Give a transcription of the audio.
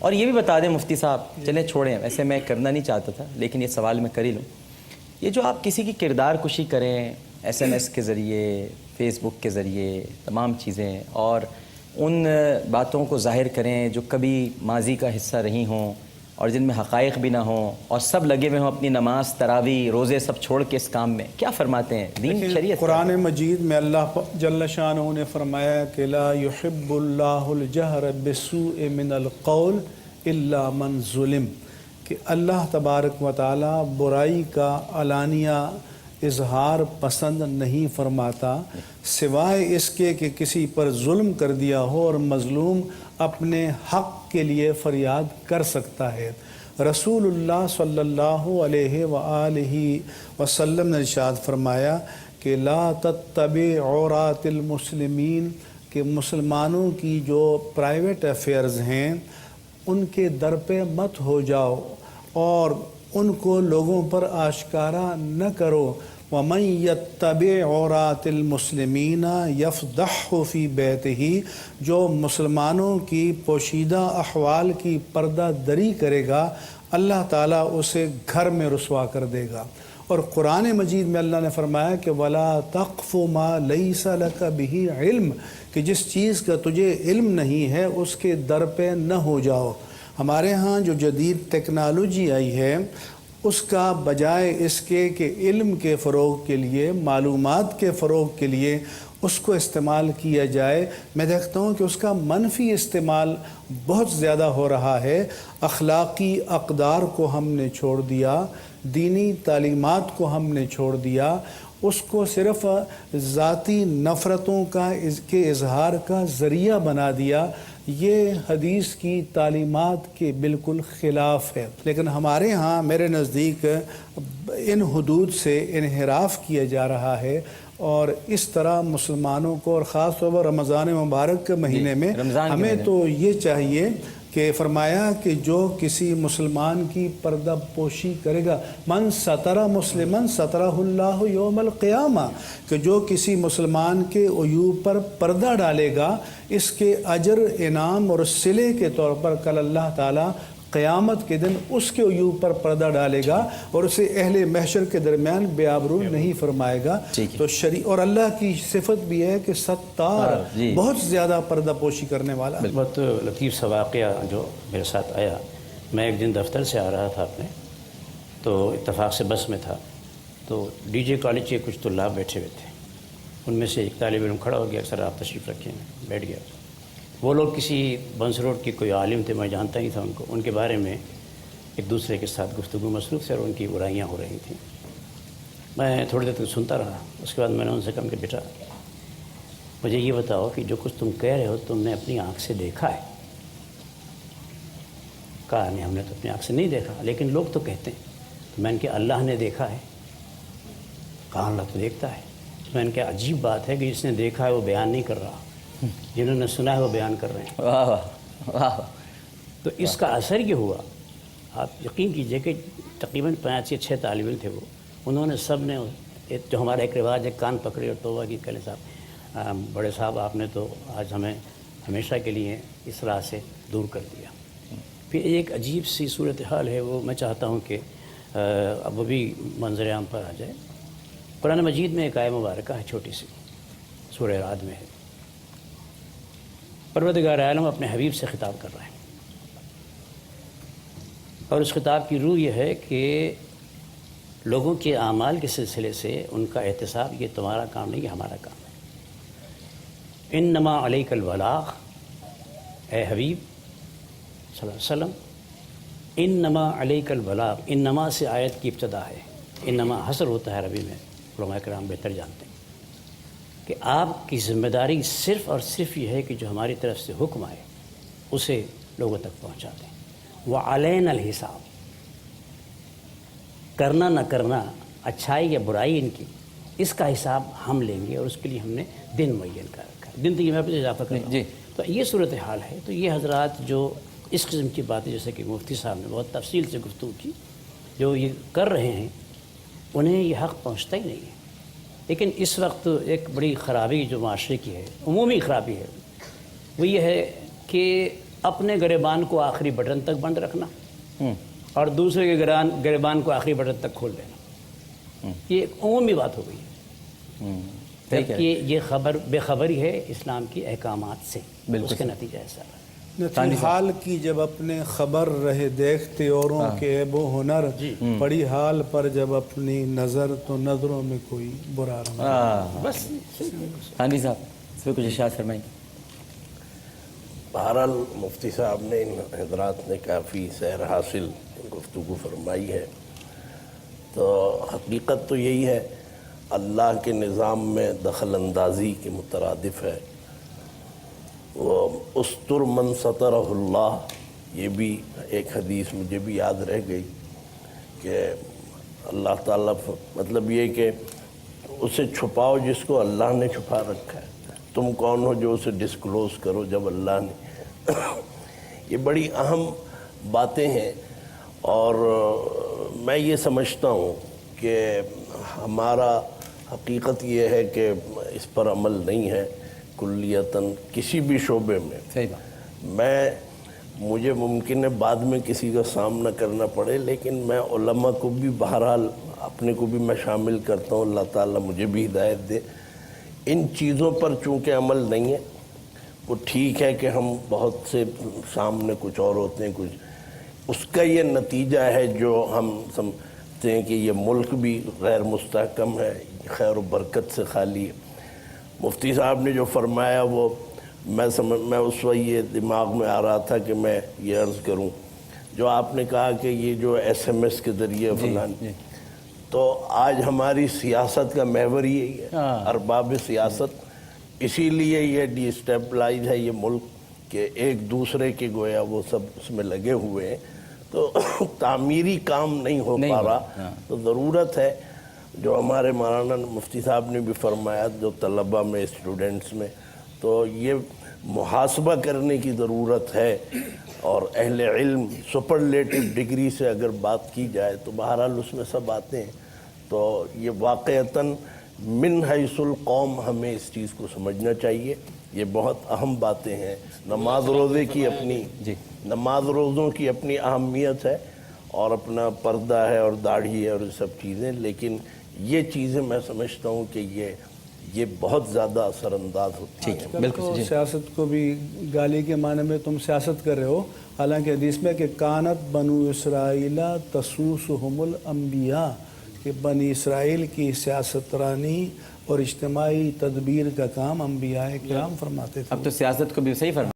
اور یہ بھی بتا دیں مفتی صاحب، چلیں چھوڑیں، ویسے میں کرنا نہیں چاہتا تھا لیکن یہ سوال میں کر ہی لوں، یہ جو آپ کسی کی کردار کشی کریں SMS کے ذریعے، فیس بک کے ذریعے، تمام چیزیں، اور ان باتوں کو ظاہر کریں جو کبھی ماضی کا حصہ رہی ہوں اور جن میں حقائق بھی نہ ہوں، اور سب لگے ہوئے ہوں اپنی نماز، تراویح، روزے سب چھوڑ کے اس کام میں، کیا فرماتے ہیں دین شریعت؟ قرآن مجید میں اللہ جل شانہ نے فرمایا کہ لا يحب اللہ الجہر بالسوء من القول الا من ظلم، کہ اللہ تبارک و تعالی برائی کا علانیہ اظہار پسند نہیں فرماتا سوائے اس کے کہ کسی پر ظلم کر دیا ہو اور مظلوم اپنے حق کے لیے فریاد کر سکتا ہے۔ رسول اللہ صلی اللہ علیہ وآلہ وسلم نے ارشاد فرمایا کہ لا تتبع عورات المسلمین، کہ مسلمانوں کی جو پرائیویٹ افیئرز ہیں ان کے در پہ مت ہو جاؤ اور ان کو لوگوں پر آشکارا نہ کرو۔ وَمَن يَتَّبِعْ عَوْرَاتِ الْمُسْلِمِينَ يَفْضَحْهُ فِي بَيْتِهِ، جو مسلمانوں کی پوشیدہ احوال کی پردہ دری کرے گا اللہ تعالیٰ اسے گھر میں رسوا کر دے گا۔ اور قرآن مجید میں اللہ نے فرمایا کہ وَلَا تَقْفُ مَا لَيْسَ لَكَ بِهِ عِلْم، کہ جس چیز کا تجھے علم نہیں ہے اس کے در پہ نہ ہو جاؤ۔ ہمارے ہاں جو جدید ٹیکنالوجی آئی ہے اس کا بجائے اس کے کہ علم کے فروغ کے لیے، معلومات کے فروغ کے لیے اس کو استعمال کیا جائے، میں دیکھتا ہوں کہ اس کا منفی استعمال بہت زیادہ ہو رہا ہے۔ اخلاقی اقدار کو ہم نے چھوڑ دیا، دینی تعلیمات کو ہم نے چھوڑ دیا، اس کو صرف ذاتی نفرتوں کے اظہار کا ذریعہ بنا دیا۔ یہ حدیث کی تعلیمات کے بالکل خلاف ہے، لیکن ہمارے ہاں میرے نزدیک ان حدود سے انحراف کیا جا رہا ہے، اور اس طرح مسلمانوں کو، اور خاص طور پر رمضان مبارک کے مہینے میں ہمیں تو یہ چاہیے کہ فرمایا کہ جو کسی مسلمان کی پردہ پوشی کرے گا، من ستر مسلمن سترہ اللہ یوم القیامہ، کہ جو کسی مسلمان کے عیوب پر پردہ ڈالے گا اس کے اجر، انعام اور صلے کے طور پر کل اللہ تعالیٰ قیامت کے دن اس کے عیوب پر پردہ ڈالے گا اور اسے اہل محشر کے درمیان بے آبرو نہیں فرمائے گا۔ تو اور اللہ کی صفت بھی ہے کہ ستار، بہت زیادہ پردہ پوشی کرنے والا۔ بہت لطیف سا واقعہ جو میرے ساتھ آیا، میں ایک دن دفتر سے آ رہا تھا اپنے، تو اتفاق سے بس میں تھا، تو ڈی جے کالج کے کچھ طلاب بیٹھے ہوئے تھے، ان میں سے ایک طالب علم کھڑا ہو گیا، سر آپ تشریف رکھیں، بیٹھ گیا۔ وہ لوگ کسی بنس روڈ کے کوئی عالم تھے، میں جانتا ہی تھا ان کو، ان کے بارے میں ایک دوسرے کے ساتھ گفتگو مصروف سے اور ان کی برائیاں ہو رہی تھیں۔ میں تھوڑی دیر تک سنتا رہا، اس کے بعد میں نے ان سے کہا کہ بیٹا مجھے یہ بتاؤ کہ جو کچھ تم کہہ رہے ہو تم نے اپنی آنکھ سے دیکھا ہے؟ کہا نہیں، ہم نے تو اپنی آنکھ سے نہیں دیکھا، لیکن لوگ تو کہتے ہیں۔ تو میں نے کہا اللہ نے دیکھا ہے؟ کہا اللہ تو دیکھتا ہے۔ میں نے کہا عجیب بات ہے کہ جس نے دیکھا ہے وہ بیان نہیں کر رہا، جنہوں نے سنا ہے وہ بیان کر رہے ہیں۔ واہ واہ۔ تو اس کا اثر یہ ہوا، آپ یقین کیجئے کہ تقریباً 5 یا 6 طالب علم تھے وہ، انہوں نے سب نے جو ہمارا ایک رواج ہے کان پکڑے اور توبہ کی، کہلے صاحب بڑے صاحب آپ نے تو آج ہمیں ہمیشہ کے لیے اس راہ سے دور کر دیا۔ پھر ایک عجیب سی صورتحال ہے، وہ میں چاہتا ہوں کہ اب وہ بھی منظر عام پر آ جائے۔ قرآن مجید میں ایک آیت مبارکہ ہے چھوٹی سی، سورہ رعد میں ہے، پروردگار عالم اپنے حبیب سے خطاب کر رہا ہے، اور اس خطاب کی روح یہ ہے کہ لوگوں کے اعمال کے سلسلے سے ان کا احتساب، یہ تمہارا کام نہیں، یہ ہمارا کام ہے۔ انما علیک البلاغ، اے حبیب صلی اللہ علیہ وسلم، انما علیک البلاغ، انما سے آیت کی ابتدا ہے، انما حصر ہوتا ہے عربی میں، علماء کرام بہتر جانتے ہیں کہ آپ کی ذمہ داری صرف اور صرف یہ ہے کہ جو ہماری طرف سے حکم آئے اسے لوگوں تک پہنچا دیں۔ وعلینا الحساب، کرنا نہ کرنا، اچھائی یا برائی ان کی، اس کا حساب ہم لیں گے، اور اس کے لیے ہم نے دن معین کر رکھا ہے۔ دن تو یہ میں اپنے اضافہ کروں جی، تو یہ صورتحال ہے۔ تو یہ حضرات جو اس قسم کی باتیں، جیسے کہ مفتی صاحب نے بہت تفصیل سے گفتگو کی، جو یہ کر رہے ہیں انہیں یہ حق پہنچتا ہی نہیں ہے۔ لیکن اس وقت ایک بڑی خرابی جو معاشرے کی ہے، عمومی خرابی ہے، وہ یہ ہے کہ اپنے گریبان کو آخری بٹن تک بند رکھنا ہوں، اور دوسرے کے گریبان کو آخری بٹن تک کھول دینا، یہ ایک عمومی بات ہو گئی ہے، ہوں، صحیح کہہ رہے ہیں۔ جبکہ یہ خبر بے خبری ہے اسلام کی احکامات سے، بالکل اس کا نتیجہ ایسا ہے۔ فی حال کی جب اپنے خبر رہے دیکھتے اوروں کے عیب و ہنر، پڑی حال پر جب اپنی نظر تو نظروں میں کوئی برا رنگ۔ بس تانوی صاحب اس پہ کچھ ارشاد فرمائیں گے؟ بہرحال مفتی صاحب نے، ان حضرات نے کافی سیر حاصل گفتگو فرمائی ہے، تو حقیقت تو یہی ہے، اللہ کے نظام میں دخل اندازی کے مترادف ہے۔ وہ استر من سترہ اللہ، یہ بھی ایک حدیث مجھے بھی یاد رہ گئی کہ اللہ تعالیٰ مطلب یہ کہ اسے چھپاؤ جس کو اللہ نے چھپا رکھا ہے، تم کون ہو جو اسے ڈسکلوز کرو جب اللہ نے۔ یہ بڑی اہم باتیں ہیں، اور میں یہ سمجھتا ہوں کہ ہمارا حقیقت یہ ہے کہ اس پر عمل نہیں ہے کلیتاً کسی بھی شعبے میں۔ صحیح بات۔ مجھے ممکن ہے بعد میں کسی کا سامنا کرنا پڑے، لیکن میں علماء کو بھی بہرحال اپنے کو بھی میں شامل کرتا ہوں، اللہ تعالیٰ مجھے بھی ہدایت دے۔ ان چیزوں پر چونکہ عمل نہیں ہے، وہ ٹھیک ہے کہ ہم بہت سے سامنے کچھ اور ہوتے ہیں، کچھ اس کا یہ نتیجہ ہے جو ہم سمجھتے ہیں کہ یہ ملک بھی غیر مستحکم ہے، خیر و برکت سے خالی ہے۔ مفتی صاحب نے جو فرمایا وہ میں اس وقت یہ دماغ میں آ رہا تھا کہ میں یہ عرض کروں، جو آپ نے کہا کہ یہ جو ایس ایم ایس کے ذریعے فلان، تو آج ہماری سیاست کا محور یہی ہے، ارباب سیاست، اسی لیے یہ ڈی اسٹیبلائز ہے یہ ملک کہ ایک دوسرے کے گویا وہ سب اس میں لگے ہوئے ہیں، تو تعمیری کام نہیں ہو پا رہا۔ تو ضرورت ہے جو ہمارے مولانا مفتی صاحب نے بھی فرمایا، جو طلبہ میں، اسٹوڈنٹس میں، تو یہ محاسبہ کرنے کی ضرورت ہے، اور اہل علم سپرلیٹو ڈگری سے اگر بات کی جائے تو بہرحال اس میں سب آتے ہیں، تو یہ واقعتاً من حیث القوم ہمیں اس چیز کو سمجھنا چاہیے۔ یہ بہت اہم باتیں ہیں، نماز روزے کی اپنی نماز روزوں کی اپنی اہمیت ہے، اور اپنا پردہ ہے اور داڑھی ہے اور یہ سب چیزیں، لیکن یہ چیزیں میں سمجھتا ہوں کہ یہ بہت زیادہ اثر انداز ہوتی ہیں۔ بالکل، سیاست کو بھی گالی کے معنی میں تم سیاست کر رہے ہو، حالانکہ حدیث میں کہ کانت بنو اسرائیل تسوسہم الانبیاء، کہ بنی اسرائیل کی سیاست رانی اور اجتماعی تدبیر کا کام انبیاء کرام فرماتے تھے۔ اب تو سیاست کو بھی صحیح فرما